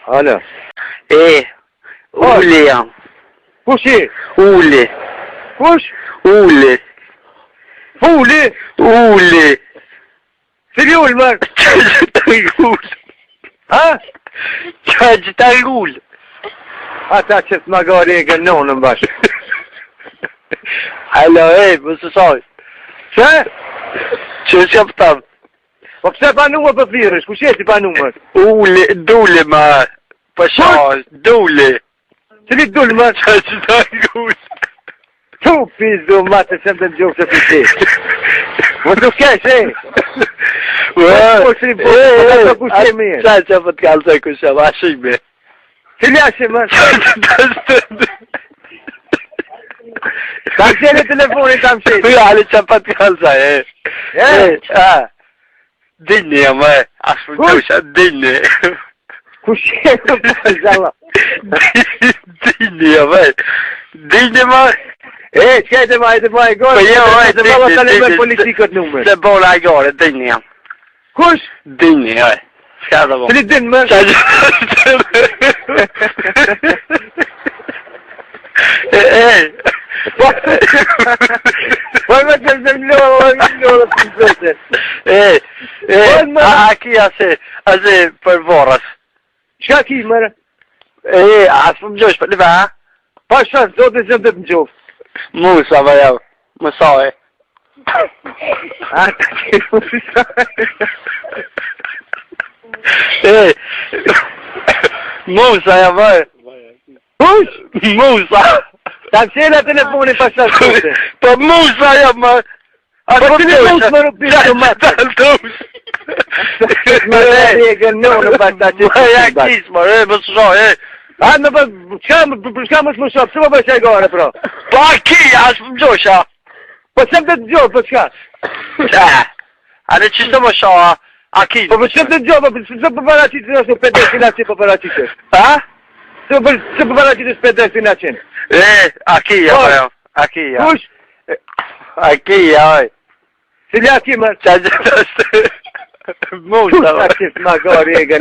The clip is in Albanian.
Alo. Uli jam. Kush je? Uli. Kush? Uli. Uli? Uli. Cili ul, mër? Qajtangul. Ha? Qajtangul. Ata që të magari e gënonën bashkë. Alo, më sësoj. Që? Që që pëtam? Po pëse pa numër për thirësh? Kush je ti pa numër? Uli, dule ma. Pashash, dule. Cili dule, mër? Qajtangul. Tu pizdu ma të sem të gjokë të piti. Më të kesh, Qa që për të kalësoj kushe, ma shime. Cili ashe, mër? Kam qene telefonin kam qene. Ali që për të kalësoj, Dini jam, ashtë për gjusha, dini. Kush je të përzalla? Dini jam, dini ma. Qëjtë ma, e gore. Po jo, Se baba të leme politikët numër. Se bola e gore, dini jam. Kush? Dini, s'ka dhe bo. Cili din, mër? Po me të zemllohë të nëzëse. A ki ase për vorës. Qka ki, mërë? Asë për më gjosh për liva, ha? Pa shanë, zote zëmë të më gjofë. Musa, ba jau, mësoj. A, të që musa. Musa, ja bërë. Kush? Musa. Ta qena telefonin pa shanë zote. Po Musa, ja bërë. Po që në musë më rupirë të matë. Më rrë e gënonë pa ta që Më ja kisë, më shoj, A, në për shka më shmë shopë, që më për qaj gore, pro? Po a ki, ashtë më gjosha. Po që më të të gjohë, po qka? A në qështë më shoha, a ki? Po që më të të gjohë, po që për paracitë në shumë pedestinacin për paracitës? Ha? Që për paracitës pedestinacin? A ki, ja, po jo. A ki, ja. Kush? A ki, ja, oj. Cili a ki, mërë? Qa gjithë është? Musa, Kush a qëtë magari e